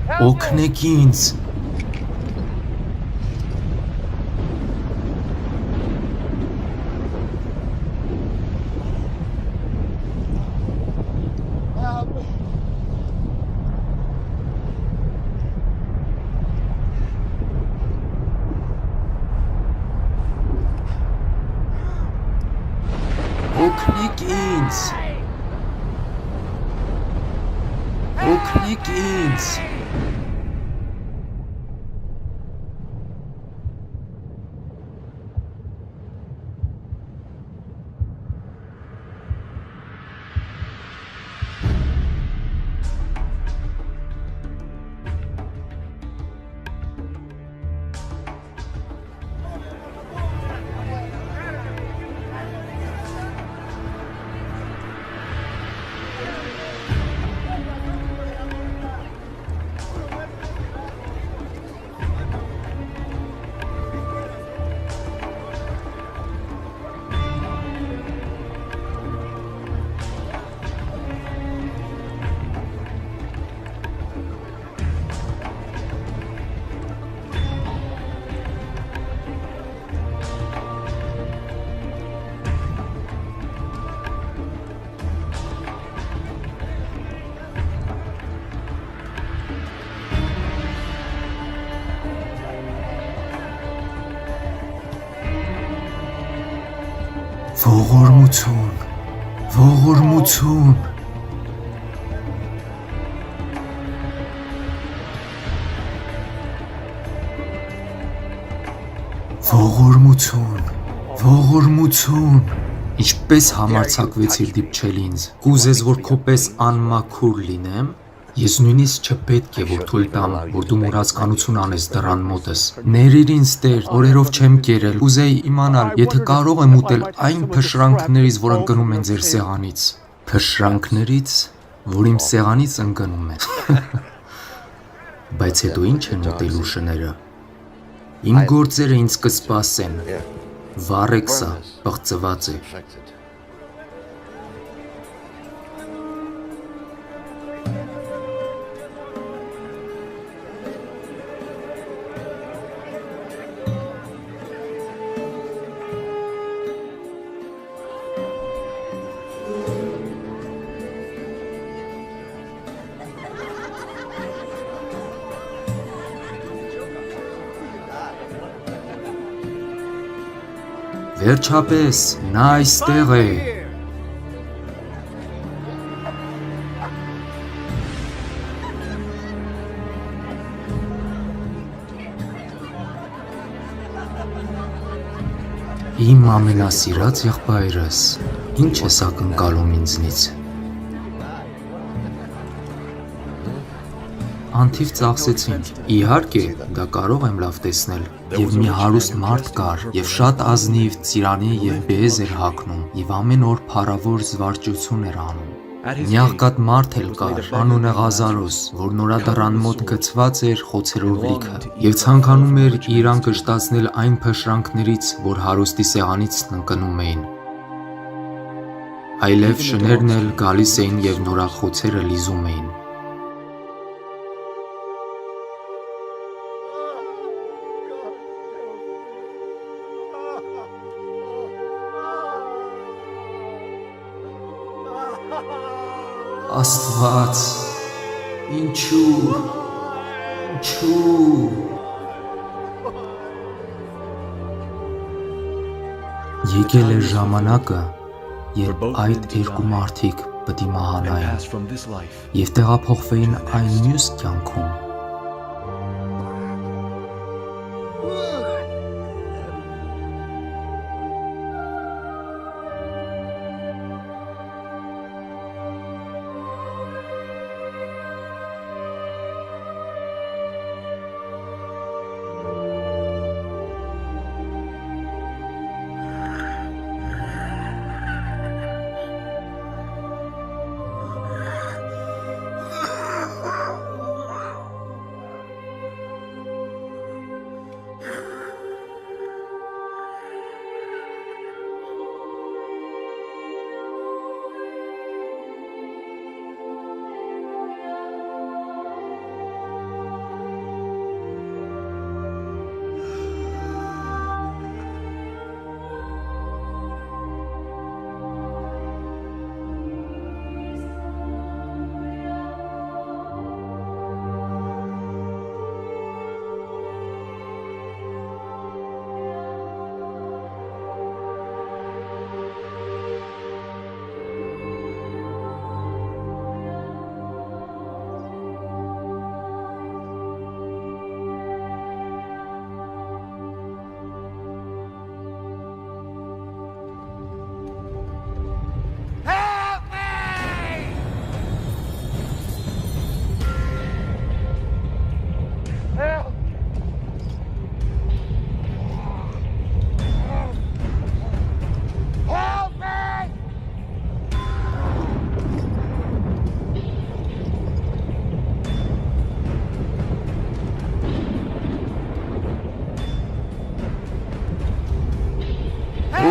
Օգնեք ինձ։ Օգնեք ինձ։ Օգնեք ինձ։ Ողորմություն, ողորմություն։ Ողորմություն, ողորմություն։ Ինչպես համարձակվեցիր դիպչել ինձ։ Կուզես, որ քո պես անմաքուր լինեմ։ Ես նույնիսկ չպետք է որ թույլ տամ, որ դու մուրացկանություն անես դռան մոտս։ Ներիր ինձ Տեր, օրերով չեմ կերել, կուզեի իմանալ, եթե կարող եմ ուտել այն փշրանքներից, որ ընկնում են ձեր սեղանից։ Փշրանքներից, որ իմ սեղանից ընկնում են։ Բայց հետո ինչ են ուտելու շները։ Իմ գործերը ինձ կսպասեն։ Վառեք սա, պղծված է։ Վերջապես, նա այստեղ է։ Իմ ամենասիրած եղբայրս, ինչ ես ակնկալում ինձնից։ Անթիվ ծախսեցինք, իհարկե, դա կարող եմ լավ տեսնել, և մի հարուստ մարդ կար, և շատ ազնիվ ծիրանի և բեզ էր հագնում, և ամեն օր փառավոր զվարճություն էր անում։ Մի աղքատ մարդ էլ կար, անունը Ղազարոս, որ նորադռան մոտ գցված էր խոցերով լիքը, և ցանկանում էր իրան կշտացնել այն փշրանքներից, որ հարուստի սեղանից ընկնում էին։ Այլև շներն էլ գալիս էին և նորախոցերը լիզում էին։ Աստված, ինչու։ Եկել էր ժամանակը, երբ այդ երկու մարդիկ պիտի մահանային և տեղափոխվեին այն մյուս կյանքում։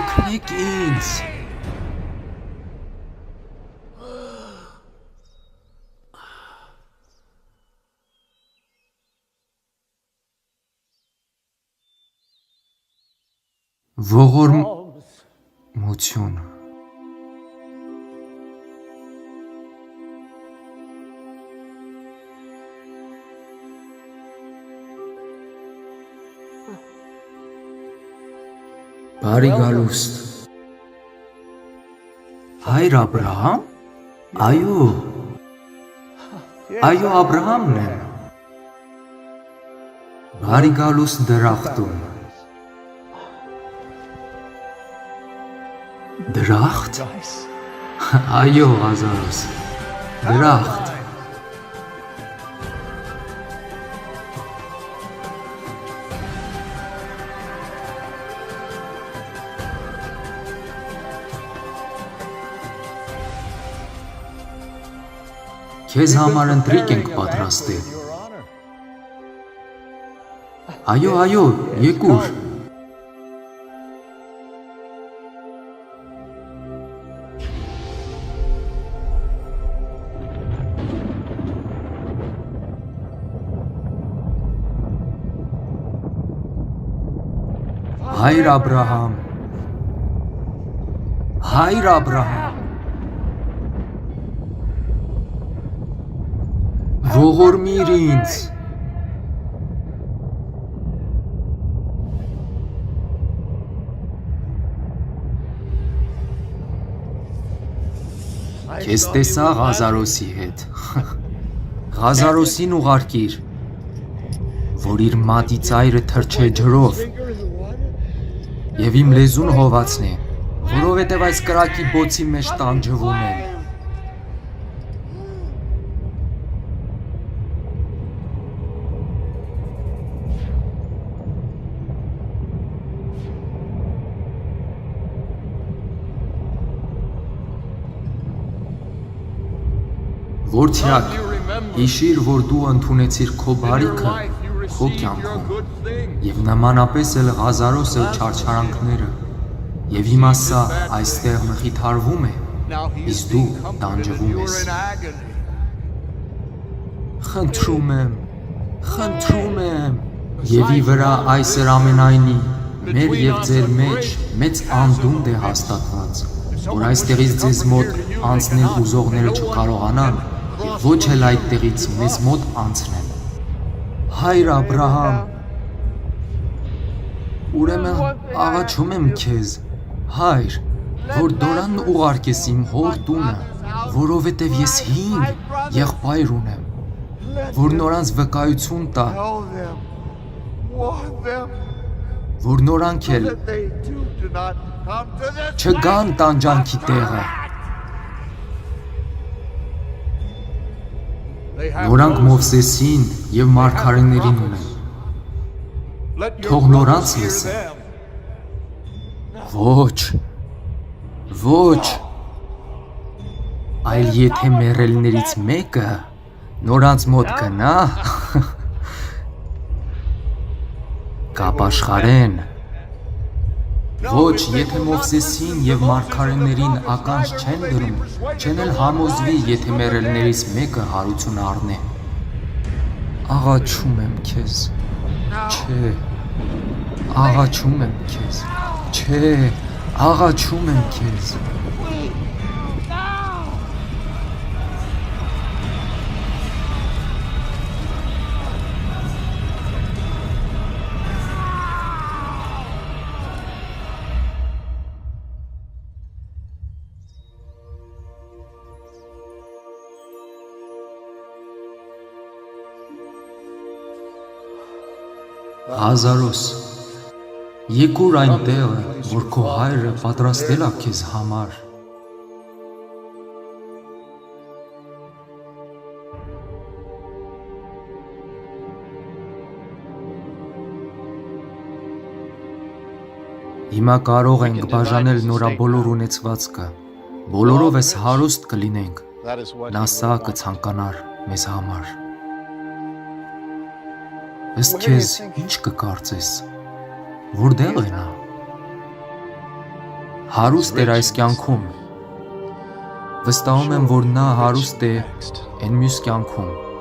օգնեք ինձ։ Ողորմություն։ Բարի գալուստ։ Հայր Աբրահամ։ Այո։ Այո, Աբրահամն է։ Բարի գալուստ դրախտում։ Դրախտ։ Այո, Ղազարոս։ Դրախտ։ Քեզ համար ընտրիկ ենք պատրաստել։ Այո, այո, եկուր։ Հայր Աբրահամ։ Հայր Աբրահամ։ Ողորմիր ինձ։ Քեզ տեսա Ղազարոսի հետ։ Ղազարոսին ուղարկիր, որ իր մատի ծայրը թրջե ջրով և իմ լեզուն հովացնի, որովհետև այս կրակի բոցի մեջ տանջվում եմ։ Որդյակ, հիշիր, որ դու ընդունեցիր քո բարիքը քո կյանքում և նմանապես էլ Ղազարոսը չարչարանքները և հիմա սա այստեղ մխիթարվում է, իսկ դու տանջվում ես։ Խնդրում եմ, և ի վրա այսր ամենայնի մեր և ձեր մեջ մեծ անդունդ է հաստատված, որ այստեղից ձեզ մոտ անցնել ուզողները չկարողանան և ոչ էլ այդտեղից մեզ մոտ անցնեն։ Հայր Աբրահամ, ուրեմն աղաչում եմ քեզ, հայր, որ Դորանն ուղարկես իմ հոր տունը, որովհետև ես 5 եղբայր ունեմ, որ նորանց վկայություն տա, որ նորանք էլ չգան տանջանքի տեղը։ Նորանք Մովսեսին և մարգարեներին ունեն, թող նորանց լսեն։ Ոչ, այլ եթե մեռելներից մեկը նորանց մոտ գնա, կապաշխարեն։ Ոչ, եթե Մովսեսին և մարգարեներին ականջ չեն դրում, չեն էլ համոզվի, եթե մեռելներից մեկը հարություն առնե։ Աղաչում եմ քեզ, չէ, աղաչում եմ քեզ, չէ, աղաչում եմ քեզ։ Ղազարոս, եկուր այն տեղը, որ քո հայրը պատրաստել է քեզ համար։ Հիմա կարող ենք բաժանել նորա բոլոր ունեցվածքը, բոլորով ես հարուստ կլինենք, նա սա կցանկանար մեզ համար։ Ըստ քեզ ինչ կկարծես, որտեղ է նա։ հարուստ էր այս կյանքում։ Վստահում եմ, որ նա հարուստ է այն մյուս կյանքում։